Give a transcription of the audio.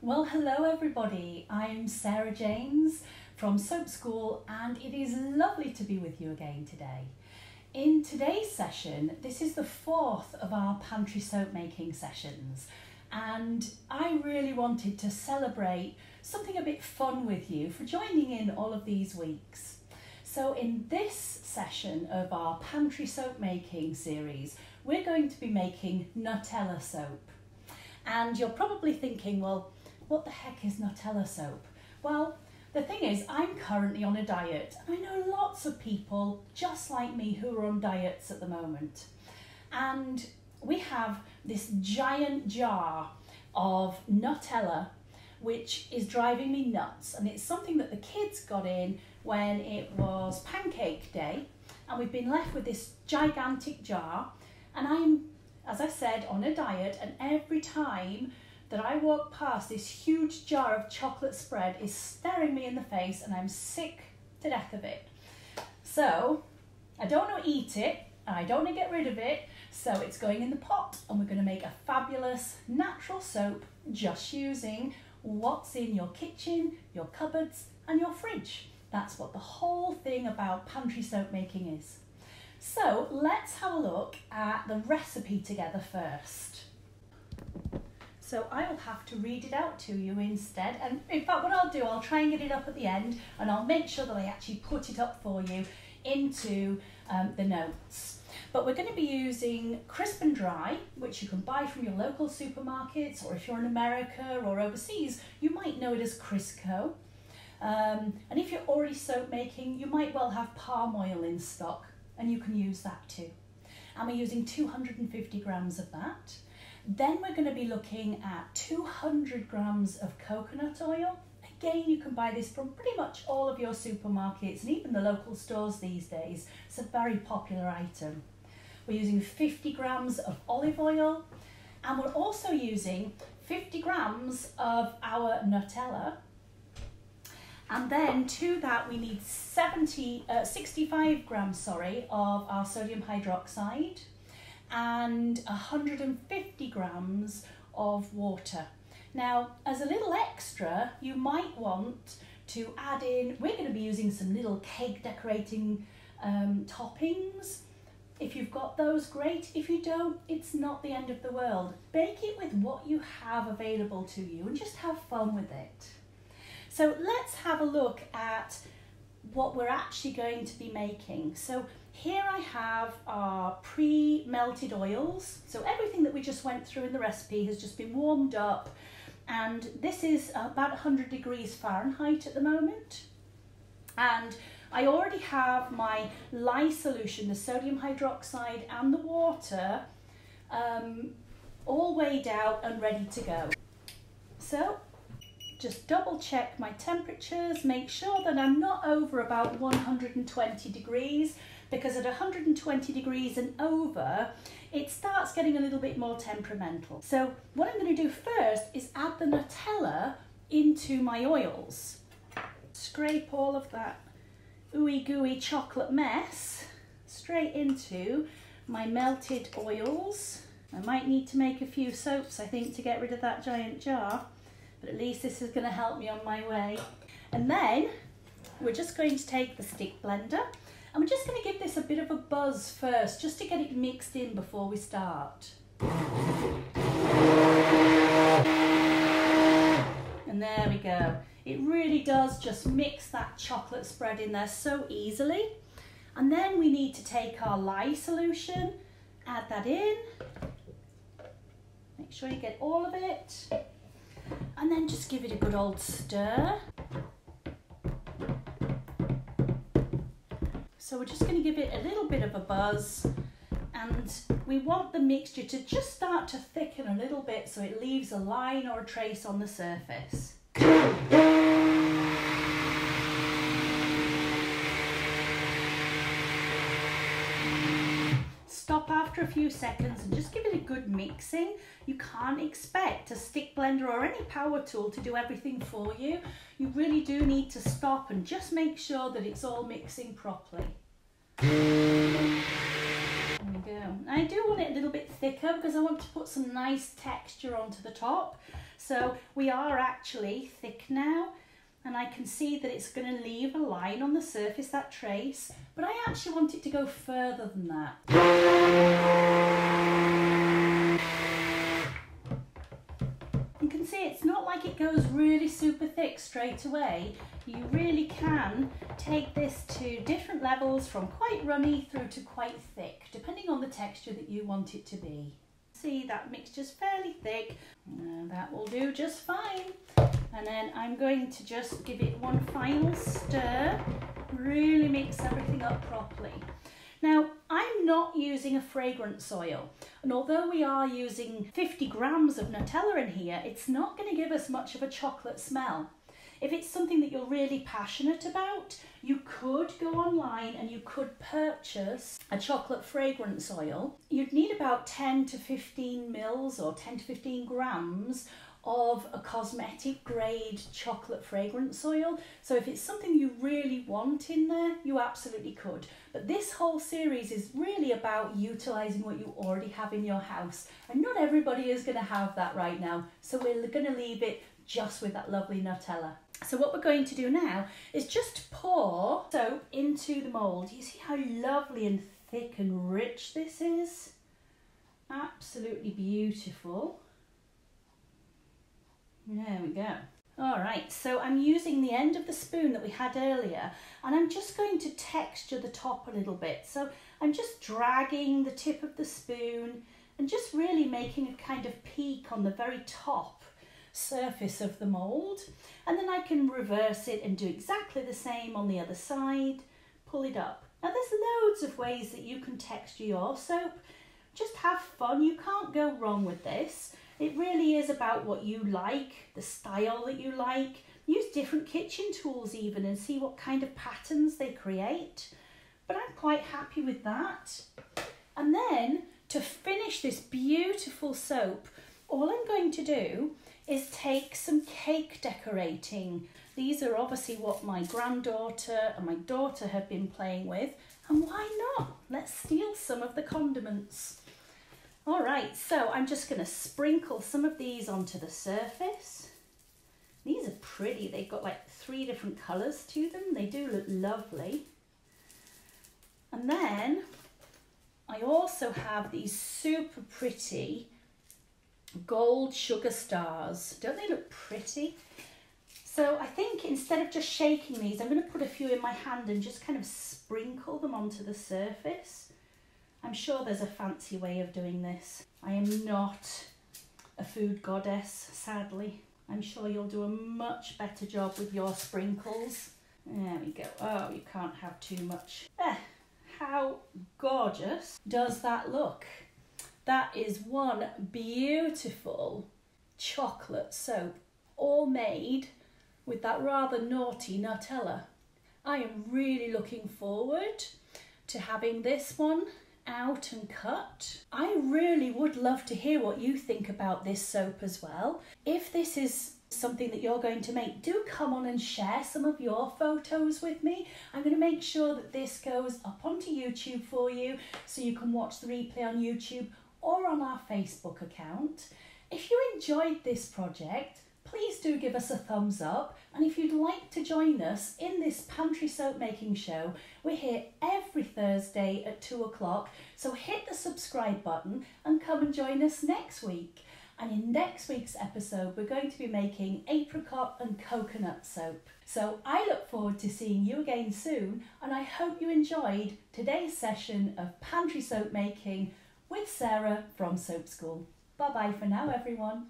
Well, hello everybody. I'm Sarah James from Soap School and it is lovely to be with you again today. In today's session, this is the fourth of our Pantry Soap Making sessions and I really wanted to celebrate something a bit fun with you for joining in all of these weeks. So in this session of our Pantry Soap Making series, we're going to be making Nutella soap. And you're probably thinking, well, what the heck is Nutella soap? Well, the thing is, I'm currently on a diet. I know lots of people just like me who are on diets at the moment. And we have this giant jar of Nutella, which is driving me nuts. And it's something that the kids got in when it was pancake day. And we've been left with this gigantic jar. And I'm, as I said, on a diet. And every time that I walk past, this huge jar of chocolate spread is staring me in the face and I'm sick to death of it. So I don't want to eat it, I don't want to get rid of it, so it's going in the pot and we're going to make a fabulous natural soap just using what's in your kitchen, your cupboards and your fridge. That's what the whole thing about pantry soap making is. So let's have a look at the recipe together first. So I will have to read it out to you instead. And in fact, what I'll do, I'll try and get it up at the end and I'll make sure that I actually put it up for you into the notes. But we're going to be using Crisp and Dry, which you can buy from your local supermarkets, or if you're in America or overseas, you might know it as Crisco. And if you're already soap making, you might well have palm oil in stock and you can use that too. And we're using 250 grams of that. Then we're going to be looking at 200 grams of coconut oil. Again, you can buy this from pretty much all of your supermarkets and even the local stores these days. It's a very popular item. We're using 50 grams of olive oil and we're also using 50 grams of our Nutella. And then to that we need 65 grams of our sodium hydroxide and 150 grams of water. Now, as a little extra, you might want to add in, we're going to be using some little cake decorating toppings. If you've got those, great. If you don't, it's not the end of the world. Bake it with what you have available to you and just have fun with it. So let's have a look at what we're actually going to be making. So here I have our pre-melted oils. So everything that we just went through in the recipe has just been warmed up. And this is about 100 degrees Fahrenheit at the moment. And I already have my lye solution, the sodium hydroxide and the water, all weighed out and ready to go. So just double check my temperatures, make sure that I'm not over about 120 degrees, because at 120 degrees and over, it starts getting a little bit more temperamental. So what I'm going to do first is add the Nutella into my oils. Scrape all of that ooey gooey chocolate mess straight into my melted oils. I might need to make a few soaps, I think, to get rid of that giant jar, but at least this is going to help me on my way. And then we're just going to take the stick blender and we're just going to give this a bit of a buzz first, just to get it mixed in before we start. And there we go. It really does just mix that chocolate spread in there so easily. And then we need to take our lye solution, add that in. Make sure you get all of it. And then just give it a good old stir. So we're just going to give it a little bit of a buzz, and we want the mixture to just start to thicken a little bit so it leaves a line or a trace on the surface. Stop after a few seconds and just give it a good mixing. You can't expect a stick blender or any power tool to do everything for you. You really do need to stop and just make sure that it's all mixing properly. There we go. I do want it a little bit thicker because I want to put some nice texture onto the top. So we are actually thick now, and I can see that it's going to leave a line on the surface, that trace, but I actually want it to go further than that. You can see it's not like it goes really super thick straight away. You really can take this to different levels, from quite runny through to quite thick, depending on the texture that you want it to be. See, that mixture's fairly thick. That will do just fine. And then I'm going to just give it one final stir, really mix everything up properly. Now, I'm not using a fragrance oil, and although we are using 50 grams of Nutella in here, it's not going to give us much of a chocolate smell. If it's something that you're really passionate about, you could go online and you could purchase a chocolate fragrance oil. You'd need about 10 to 15 mils or 10 to 15 grams of a cosmetic grade chocolate fragrance oil. So if it's something you really want in there, you absolutely could. But this whole series is really about utilising what you already have in your house. And not everybody is going to have that right now. So we're going to leave it just with that lovely Nutella. So what we're going to do now is just pour soap into the mould. You see how lovely and thick and rich this is? Absolutely beautiful. There we go. All right, so I'm using the end of the spoon that we had earlier, and I'm just going to texture the top a little bit. So I'm just dragging the tip of the spoon and just really making a kind of peak on the very top surface of the mould. And then I can reverse it and do exactly the same on the other side, pull it up. Now there's loads of ways that you can texture your soap. Just have fun, you can't go wrong with this. It really is about what you like, the style that you like. Use different kitchen tools even and see what kind of patterns they create. But I'm quite happy with that. And then to finish this beautiful soap, all I'm going to do is take some cake decorating. These are obviously what my granddaughter and my daughter have been playing with. And why not? Let's steal some of the condiments. All right, so I'm just going to sprinkle some of these onto the surface. These are pretty. They've got like 3 different colours to them. They do look lovely. And then I also have these super pretty gold sugar stars. Don't they look pretty? So I think instead of just shaking these, I'm going to put a few in my hand and just kind of sprinkle them onto the surface. I'm sure there's a fancy way of doing this. I am not a food goddess, sadly. I'm sure you'll do a much better job with your sprinkles. There we go. Oh, you can't have too much. How gorgeous does that look? That is one beautiful chocolate soap, all made with that rather naughty Nutella. I am really looking forward to having this one out and cut. I really would love to hear what you think about this soap as well. If this is something that you're going to make, do come on and share some of your photos with me. I'm going to make sure that this goes up onto YouTube for you so you can watch the replay on YouTube or on our Facebook account. If you enjoyed this project, please do give us a thumbs up, and if you'd like to join us in this Pantry Soap Making show, we're here every Thursday at 2 o'clock, so hit the subscribe button and come and join us next week. And in next week's episode, we're going to be making apricot and coconut soap. So I look forward to seeing you again soon, and I hope you enjoyed today's session of Pantry Soap Making with Sarah from Soap School. Bye bye for now, everyone.